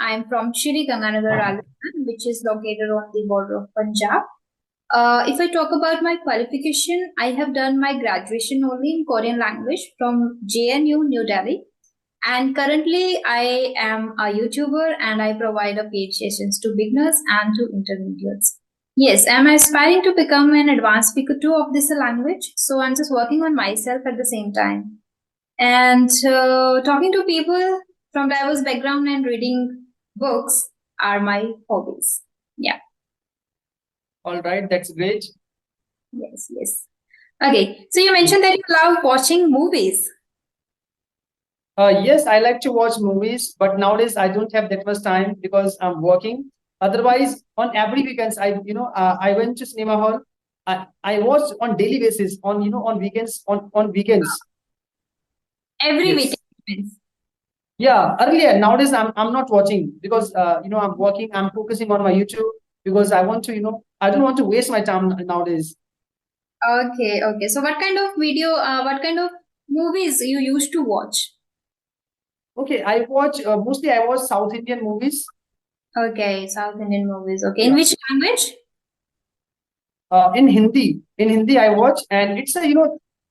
I'm from Shri Ganganagar, Rajasthan, which is located on the border of Punjab. If I talk about my qualification, I have done my graduation only in Korean language from JNU, New Delhi. And currently, I am a YouTuber and I provide a paid sessions to beginners and to intermediates. Yes, I'm aspiring to become an advanced speaker too of this language. So I'm just working on myself at the same time. And talking to people from diverse background and reading books are my hobbies. Yeah. All right, that's great. Yes, yes. Okay, so you mentioned that you love watching movies. Yes, I like to watch movies, but nowadays I don't have that much time because I'm working. Otherwise, on every weekends, I went to cinema hall. I watch on daily basis, on weekends, on weekends. Every Yes. weekend. Yeah, earlier. Nowadays, I'm not watching because I'm working. I'm focusing on my YouTube because I want to, I don't want to waste my time nowadays. Okay, okay. So what kind of what kind of movies you used to watch? Okay, I watch mostly I watch South Indian movies. Okay, South Indian movies. Okay, in Yeah. which language? In Hindi. In Hindi, I watch, and it's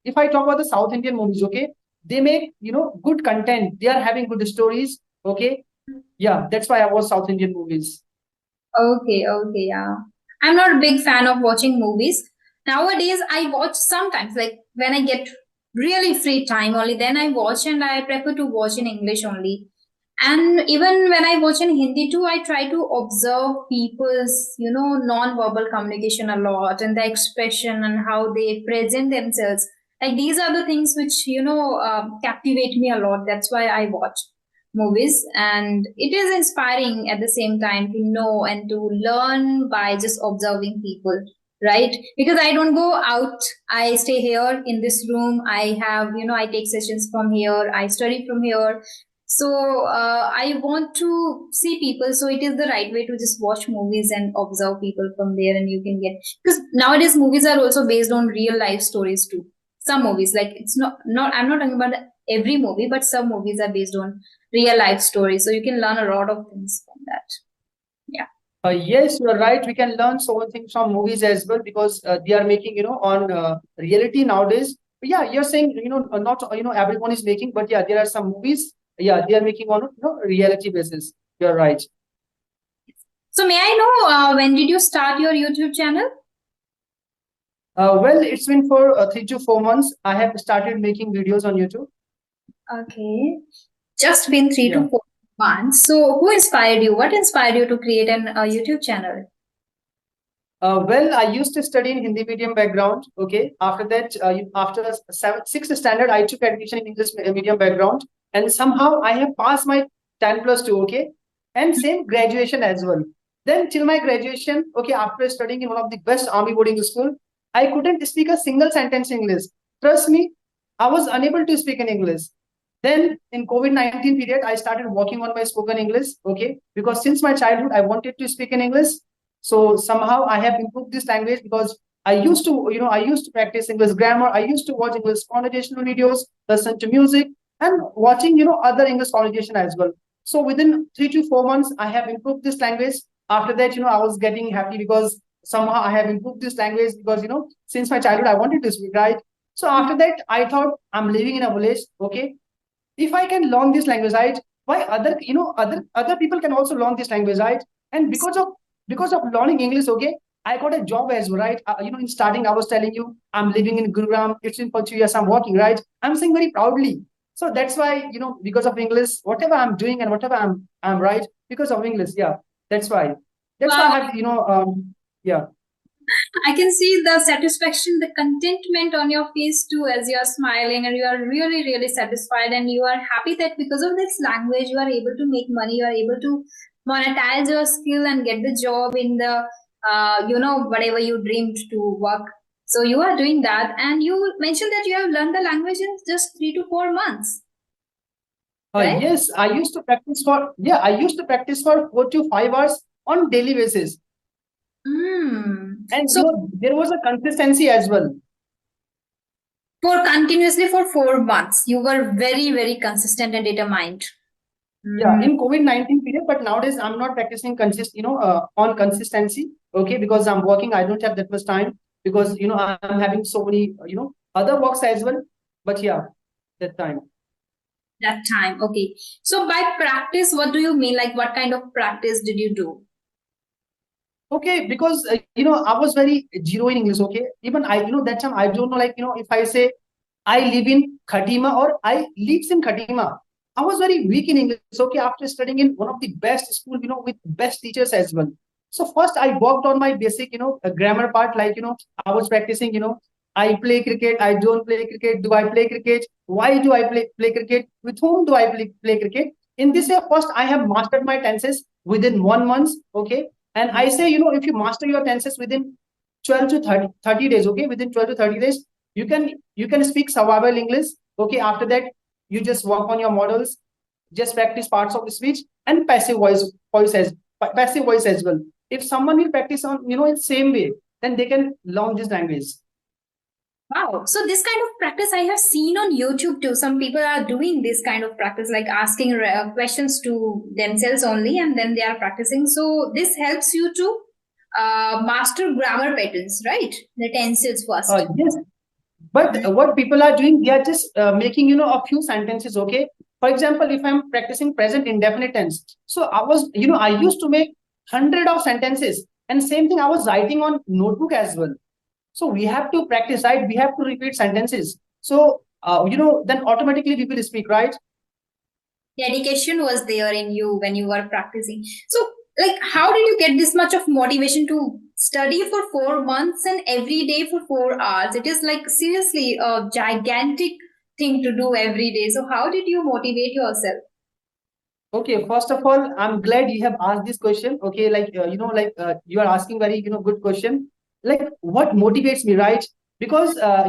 if I talk about the South Indian movies, okay, they make good content. They are having good stories. Okay, yeah, that's why I watch South Indian movies. Okay, okay, yeah. I'm not a big fan of watching movies. Nowadays, I watch sometimes, like when I get really free time, only then I watch, and I prefer to watch in English only. And even when I watch in Hindi too, I try to observe people's, non-verbal communication a lot and the expression and how they present themselves. Like these are the things which, captivate me a lot. That's why I watch movies, and it is inspiring at the same time to know and to learn by just observing people, right? Because I don't go out, I stay here in this room. I have, I take sessions from here, I study from here. So I want to see people, so it is the right way to just watch movies and observe people from there, and you can get, because nowadays movies are also based on real life stories too. Some movies, like it's not I'm not talking about every movie, but some movies are based on real life stories, so you can learn a lot of things from that. Yeah. Yes, you're right. We can learn so many things from movies as well because they are making on reality nowadays. But yeah, you're saying not everyone is making, but yeah, there are some movies. Yeah, they are making on reality basis. You're right. So may I know when did you start your YouTube channel? Well, it's been for 3 to 4 months. I have started making videos on YouTube. Okay, just been three Yeah. to four months. So who inspired you? What inspired you to create an YouTube channel? Well, I used to study in Hindi medium background. Okay. After that, after sixth standard, I took admission in English medium background, and somehow I have passed my 10+2. Okay, and same graduation as well. Then till my graduation, okay, after studying in one of the best army boarding school, I couldn't speak a single sentence in English. Trust me, I was unable to speak in English. Then in COVID-19 period, I started working on my spoken English. Okay, because since my childhood, I wanted to speak in English. So somehow I have improved this language because I used to practice English grammar. I used to watch English conversational videos, listen to music, and watching, other English conversation as well. So within 3 to 4 months, I have improved this language. After that, I was getting happy because somehow I have improved this language because, since my childhood, I wanted to speak, right? So after that, I thought I'm living in a village. Okay, if I can learn this language, right? Why other people can also learn this language, right? And because of learning English, okay, I got a job as well, right? In starting, I was telling you I'm living in Gurugram. It's been for 2 years. I'm working, right? I'm saying very proudly. So that's why because of English, whatever I'm doing and whatever I'm right because of English. Yeah, that's why. That's why Wow, I have yeah. I can see the satisfaction, the contentment on your face too as you are smiling, and you are really, really satisfied, and you are happy that because of this language you are able to make money, you are able to monetize your skill and get the job in the whatever you dreamed to work. So you are doing that, and you mentioned that you have learned the language in just 3 to 4 months, right? Yes, I used to practice for 4 to 5 hours on daily basis. And So there was a consistency as well. for continuously for 4 months, you were very, very consistent and determined. Yeah, in COVID-19 period, but nowadays I'm not practicing on consistency. Okay, because I'm working, I don't have that much time because I'm having so many other works as well. But yeah, that time. That time. Okay. So by practice, what do you mean? Like, what kind of practice did you do? Okay, because I was very zero in English. Okay, even that time I don't know, like if I say I live in Khatima or I lives in Khatima, I was very weak in English. Okay, after studying in one of the best school, with best teachers as well. So first I worked on my basic, grammar part. Like I was practicing. I play cricket. I don't play cricket. Do I play cricket? Why do I play cricket? With whom do I play cricket? In this way, first I have mastered my tenses within 1 month. Okay, and I say, if you master your tenses within 12 to 30 days, okay, within 12 to 30 days, you can speak survival English. Okay, after that, you just work on your models, just practice parts of the speech and passive voice as well. If someone will practice on, in same way, then they can learn this language. Wow. So this kind of practice I have seen on YouTube too. Some people are doing this kind of practice, like asking questions to themselves only, and then they are practicing. So this helps you to master grammar patterns, right? The tenses first. Yes, but what people are doing, they are just making a few sentences. Okay, for example, if I'm practicing present indefinite tense, so I used to make hundred of sentences, and same thing I was writing on notebook as well. So we have to practice, right? We have to repeat sentences. So then automatically we will speak, right? Dedication was there in you when you were practicing. So, like, how did you get this much of motivation to study for 4 months and every day for 4 hours? It is like seriously a gigantic thing to do every day. So, how did you motivate yourself? Okay, first of all, I'm glad you have asked this question. Okay, like you are asking very good question. Like what motivates me, right? Because I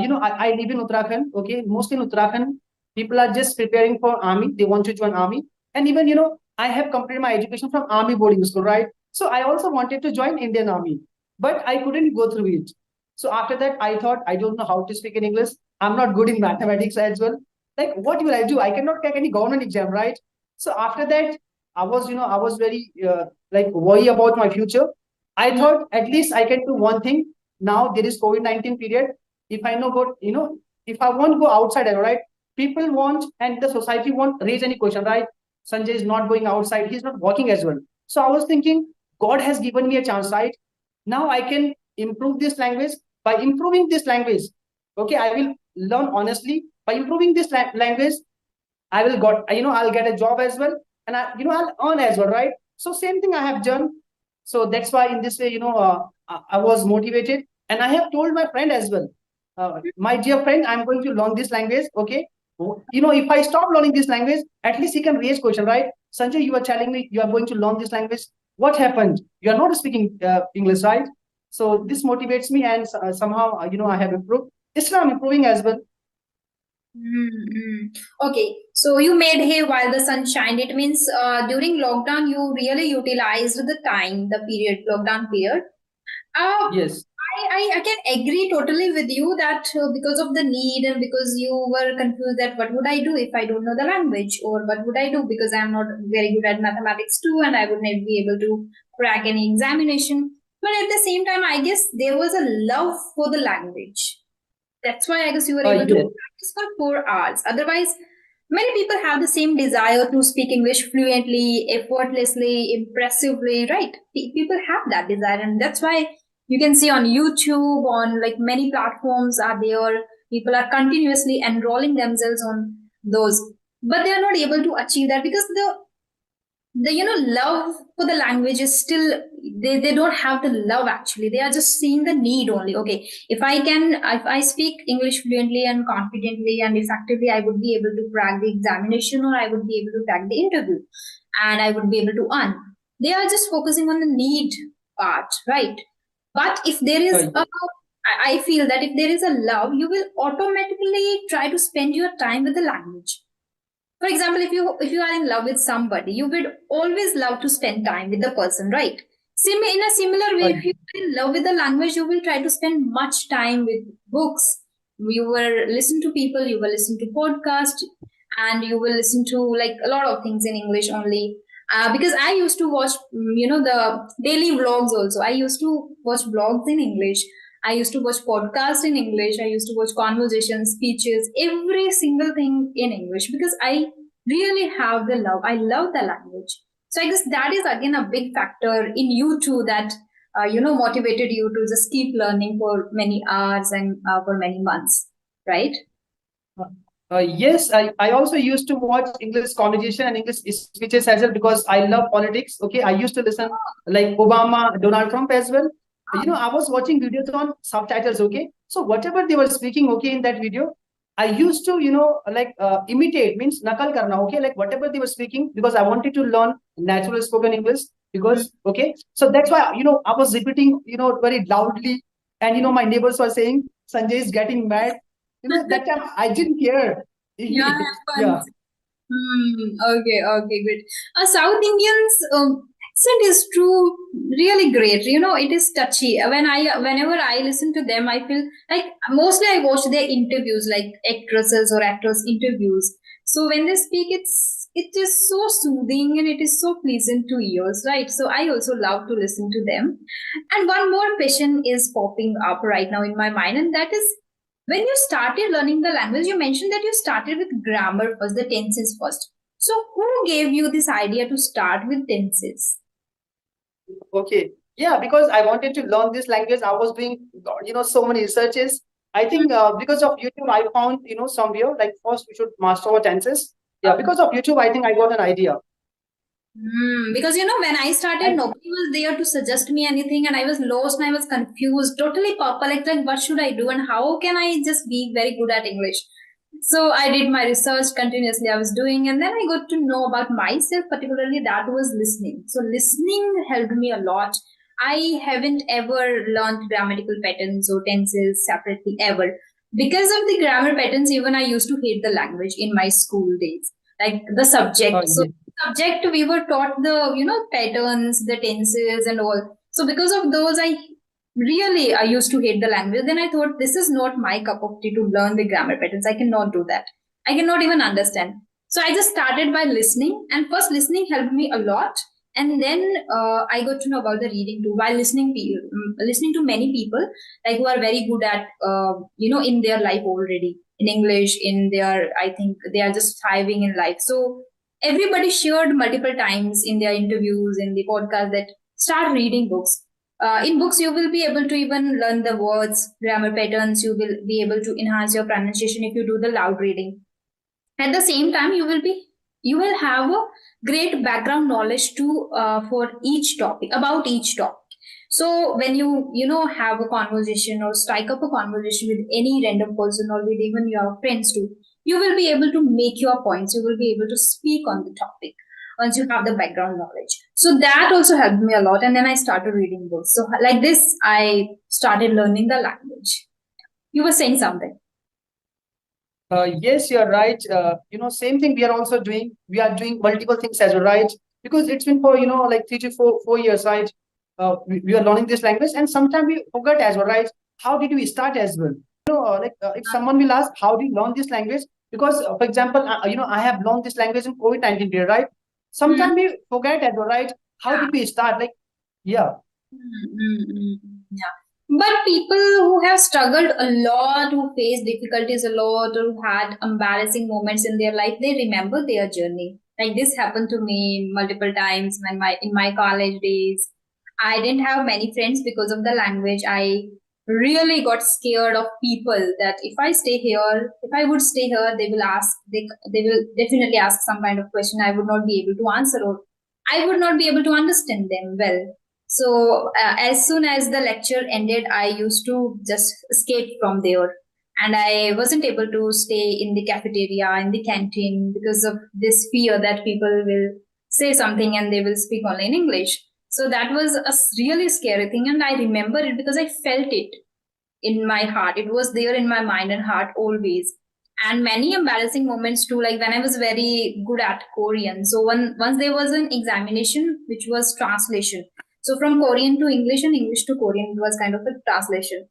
live in Uttarakhand. Okay, mostly in Uttarakhand, people are just preparing for army. They want to join army, and even I have completed my education from army boarding school, right? So I also wanted to join Indian Army, but I couldn't go through it. So after that, I thought I don't know how to speak in English. I'm not good in mathematics as well. Like what will I do? I cannot take any government exam, right? So after that, I was very like worry about my future. I thought at least I can do one thing. Now there is COVID-19 period. If I know go, if I won't go outside, right? People won't, and the society won't raise any question, right? Sanjay is not going outside. He's not working as well. So I was thinking, God has given me a chance, right? Now I can improve this language. By improving this language, okay, I will learn honestly. By improving this language, I'll get a job as well, and I'll earn as well, right? So same thing I have done. So that's why in this way, I was motivated, and I have told my friend as well, my dear friend, I'm going to learn this language. Okay, if I stop learning this language, at least he can raise question, right? Sanjay, you are telling me you are going to learn this language. What happened? You are not speaking English, right? So this motivates me, and somehow I have improved. Still, I'm improving as well. Mm-hmm. Okay, so you made hay while the sun shined. It means during lockdown you really utilized the time, the period, lockdown period. Yes. I can agree totally with you that because of the need and because you were confused that what would I do if I don't know the language, or what would I do because I'm not very good at mathematics too and I would not be able to crack any examination. But at the same time, I guess there was a love for the language. That's why I guess you were able to Yes. practice for 4 hours. Otherwise, many people have the same desire to speak English fluently, effortlessly, impressively, right? People have that desire, and that's why you can see on YouTube, on like many platforms are there. People are continuously enrolling themselves on those, but they are not able to achieve that because the love for the language is still, they don't have the love. Actually, they are just seeing the need only. Okay, if I speak English fluently and confidently and effectively, I would be able to crack the examination, or I would be able to crack the interview, and I would be able to earn. They are just focusing on the need part, right? But if there is Yes. a I feel that if there is a love, you will automatically try to spend your time with the language. For example, if you are in love with somebody, you would always love to spend time with the person, right? In a similar way, if you are in love with the language, you will try to spend much time with books. You will listen to people, you will listen to podcasts, and you will listen to like a lot of things in English only. Because I used to watch, the daily vlogs also. I used to watch vlogs in English. I used to watch podcasts in English. I used to watch conversations, speeches, every single thing in English because I really have the love. I love the language. So I guess that is again a big factor in you too that motivated you to just keep learning for many hours and for many months, right? Yes, I also used to watch English conversation and English speeches as well because I love politics. Okay, I used to listen like Obama, Donald Trump as well. I was watching videos on subtitles. Okay, so whatever they were speaking, okay, in that video, I used to, imitate means nakal karna. Okay, like whatever they were speaking because I wanted to learn natural spoken English because okay, so that's why I was repeating very loudly, and my neighbors were saying Sanjay is getting mad. That time I didn't care. Yeah, Yeah. happens. Okay, okay, great. South Indians accent is true, really great. It is touchy. Whenever I listen to them, I feel like mostly I watch their interviews, like actresses or actors interviews. So when they speak, it is so soothing and it is so pleasant to ears, right? So I also love to listen to them. And one more question is popping up right now in my mind, and that is when you started learning the language, you mentioned that you started with grammar first, the tenses first. So, who gave you this idea to start with tenses? Okay. Yeah, because I wanted to learn this language. I was doing, so many researches. I think because of YouTube, I found, somewhere like first we should master our tenses. Yeah, because of YouTube, I think I got an idea. Because when I started, And nobody was there to suggest me anything, and I was lost and I was confused, totally perplexed. Like, what should I do, and how can I just be very good at English? So I did my research continuously. I was doing, and then I got to know about myself. Particularly, that was listening. So listening helped me a lot. I haven't ever learned grammatical patterns or tenses separately ever. Because of the grammar patterns, even I used to hate the language in my school days, like the subject. So yeah. subject we were taught the patterns, the tenses and all. So because of those I used to hate the language. Then I thought this is not my cup of tea to learn the grammar patterns. I cannot do that. I cannot even understand. So I just started by listening, and first listening helped me a lot. And then I got to know about the reading too while listening to many people like who are very good at in their life already in English. In their, I think they are just thriving in life. So everybody shared multiple times in their interviews in the podcast that start reading books. In books you will be able to even learn the words, grammar patterns. You will be able to enhance your pronunciation if you do the loud reading. At the same time you will have a great background knowledge too, for each topic, about each topic. So when you have a conversation or strike up a conversation with any random person or with even your friends too, you will be able to make your points. You will be able to speak on the topic once you have the background knowledge. So that also helped me a lot. And then I started reading books. So like this, I started learning the language. You were saying something. Yes, you're right. Same thing we are also doing. We are doing multiple things as well, right? Because it's been for, like 3 to 4 years, right? We are learning this language, and sometimes we forget as well, right? How did we start as well? If someone will ask, how do you learn this language? Because, for example, I have learned this language in COVID-19 period, right? Hmm. Sometimes we forget as well, right? How Yeah. did we start? Like, yeah. Yeah. But people who have struggled a lot, who faced difficulties a lot, or who had embarrassing moments in their life, they remember their journey. Like this happened to me multiple times when my in my college days. I didn't have many friends because of the language. I really got scared of people that if I stay here, if I would stay here, they will definitely ask some kind of question I would not be able to answer, or I would not be able to understand them well. So as soon as the lecture ended, I used to just escape from there. And I wasn't able to stay in the cafeteria, in the canteen, because of this fear that people will say something and they will speak only in English. So that was a really scary thing. And I remember it because I felt it in my heart. It was there in my mind and heart always. And many embarrassing moments too, like when I was very good at Korean. So once there was an examination which was translation. So from Korean to English and English to Korean, it was kind of a translation.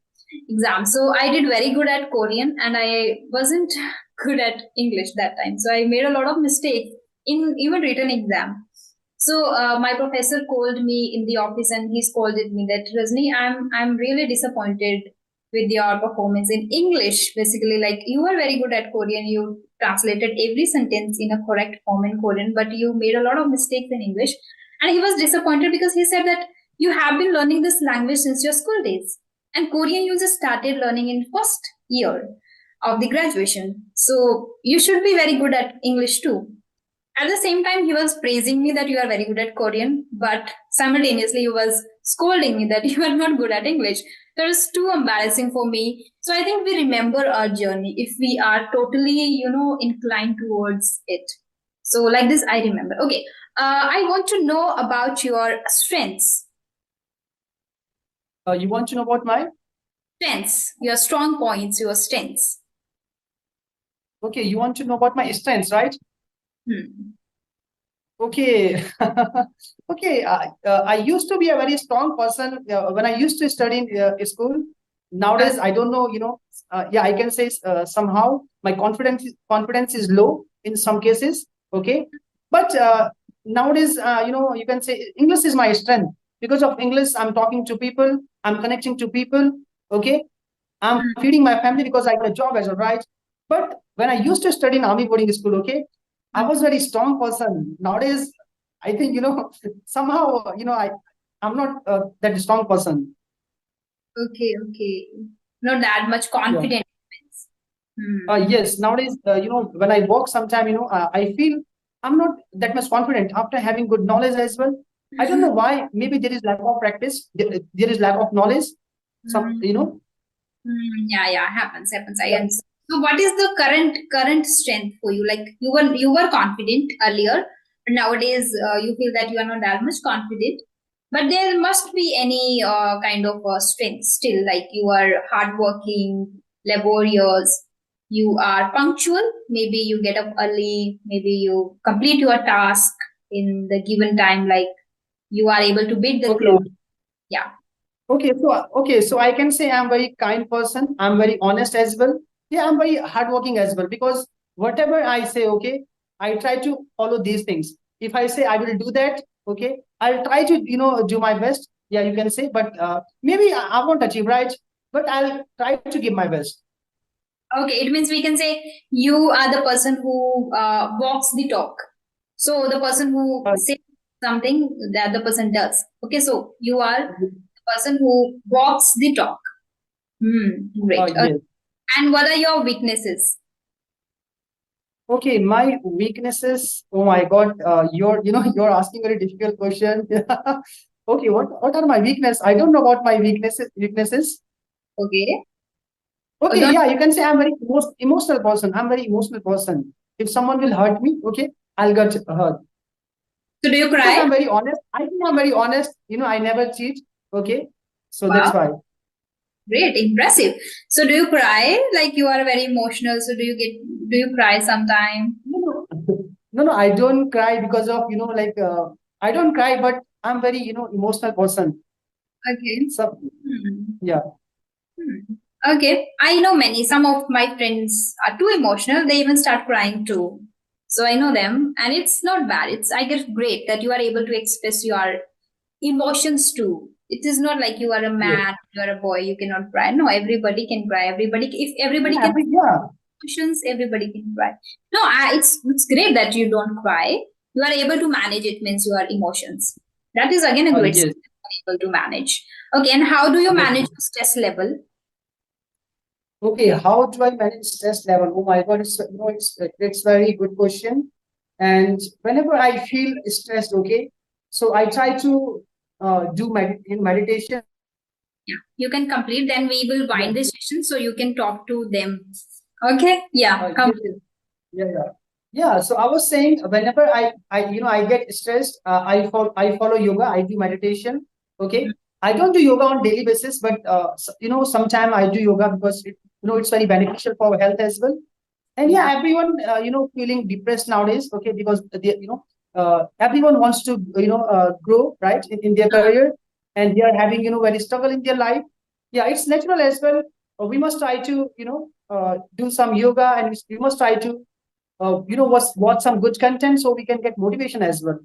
exam. So I did very good at Korean and I wasn't good at English that time. So I made a lot of mistakes in even written exam. So my professor called me in the office and he scolded me that Rajni, I'm really disappointed with your performance in English. Basically, like you were very good at Korean, you translated every sentence in a correct form in Korean, but you made a lot of mistakes in English. And he was disappointed because he said that you have been learning this language since your school days, and Korean you just started learning in first year of the graduation. So you should be very good at English too. At the same time, he was praising me that you are very good at Korean, but simultaneously he was scolding me that you are not good at English. That was too embarrassing for me. So I think we remember our journey if we are totally, inclined towards it. So like this, I remember. Okay, I want to know about your strengths. You want to know about my? Strengths, your strong points, your strengths. Okay, you want to know about my strengths, right? Hmm. Okay. Okay. I used to be a very strong person when I used to study in school. Nowadays, I don't know, yeah, I can say somehow my confidence is low in some cases. Okay. But nowadays, you can say English is my strength. Because of English, I'm talking to people, I'm connecting to people. Okay. I'm Hmm. feeding my family because I got a job as well, right? But when I used to study in army boarding school, okay, I was very strong person. Nowadays, I think somehow I'm not that strong person. Okay, okay. Not that much Yeah. confident. Hmm. Yes. Nowadays, when I walk, sometime I feel I'm not that much confident after having good knowledge as well. I don't know why. Maybe there is lack of practice. There is lack of knowledge. Some Hmm. Yeah, yeah, happens. I Yeah. understand. So, what is the current strength for you? Like you were confident earlier, but nowadays you feel that you are not that much confident. But there must be any kind of strength still. Like you are hardworking, laborious. You are punctual. Maybe you get up early. Maybe you complete your task in the given time. Like you are able to beat the Okay. clock. Yeah. Okay, so I can say I'm very kind person. I'm very honest as well. Yeah, I'm very hardworking as well because whatever I say, okay, I try to follow these things. If I say I will do that, okay, I'll try to do my best. Yeah, you can say, but maybe I won't achieve, right? But I'll try to give my best. Okay, it means we can say you are the person who walks the talk. So the person who Uh, says something, the other person does. Okay, so you are the person who walks the talk. Great. yes. And what are your weaknesses? Okay, my weaknesses. Oh my God, you're asking very difficult question. Okay, what are my weaknesses? I don't know about my weaknesses. Okay. Oh, Okay, don't. yeah, you can say I'm very emotional person. I'm very emotional person. If someone will hurt me, okay, I'll get hurt. So do you Because cry? I'm very honest. I think I'm very honest. I never cheat. Okay, so that's Wow, why. great, impressive. So do you cry? Like you are very emotional. So do you cry sometime? No, no, no, I don't cry because of like I don't cry, but I'm very emotional person. Okay. So Hmm. yeah. Hmm. Okay, I know many. Some of my friends are too emotional. They even start crying too. So I know them, and it's not bad. It's I guess great that you are able to express your emotions too. It is not like you are a Yes. man, you are a boy, you cannot cry. No, everybody can cry. If everybody Yeah, can yeah. emotions, everybody can cry. No, it's great that you don't cry. You are able to manage it. Means your emotions. That is again a great skill Yes. you are able to manage. Okay, and how do you Yes. manage your stress level? Okay, how do I manage stress level? Oh my God, it's very good question. And whenever I feel stressed, okay, so I try to do meditation. Yeah, you can complete. Then we will Yeah. wind this session so you can talk to them. Okay. Yeah. Yes, yes. Yeah, yeah. Yeah. So I was saying, whenever I get stressed, I follow yoga. I do meditation. Okay. I don't do yoga on daily basis, but sometime I do yoga because it's very beneficial for health as well. And Yeah. yeah, everyone feeling depressed nowadays, okay, because everyone wants to grow, right, in their career, and they are having very struggle in their life. Yeah, it's natural as well. We must try to, do some yoga, and we must try to, watch some good content so we can get motivation as well.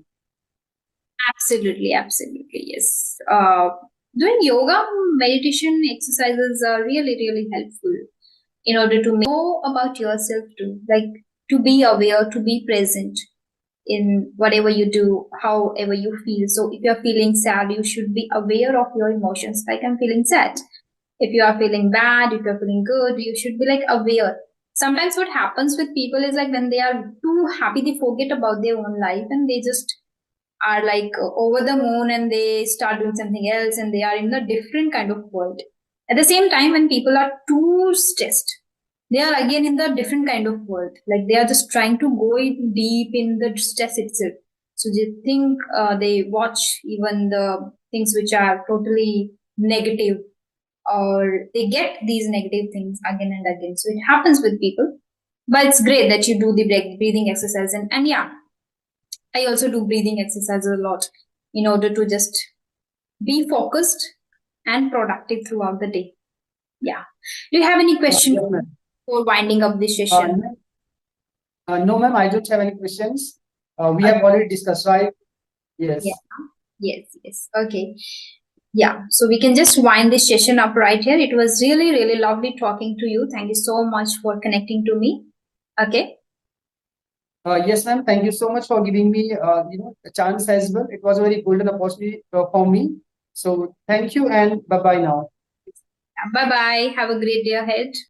Absolutely, absolutely, yes. Doing yoga, meditation exercises are really, really helpful in order to know about yourself too, like to be aware, to be present in whatever you do, however you feel. So if you're feeling sad, you should be aware of your emotions. Like I'm feeling sad. If you are feeling bad, if you're feeling good, you should be like aware. Sometimes what happens with people is like when they are too happy, they forget about their own life and they just are like over the moon and they start doing something else and they are in a different kind of world. At the same time, when people are too stressed, they are again in the different kind of world. Like they are just trying to go in deep in the stress itself. So they think they watch even the things which are totally negative, or they get these negative things again and again. So it happens with people. But it's great that you do the breathing exercise, and yeah, I also do breathing exercises a lot in order to just be focused and productive throughout the day. Yeah. Do you have any question Yes, ma'am. for winding up this session? No, ma'am, I don't have any questions. We Uh, have already discussed, right? yeah. Yes. Yes. Yes. Okay. Yeah. So we can just wind this session up right here. It was really, really lovely talking to you. Thank you so much for connecting to me. Okay. Yes, ma'am. Thank you so much for giving me, a chance as well. It was a very golden opportunity for me. So thank you and bye bye now. Bye bye. Have a great day ahead.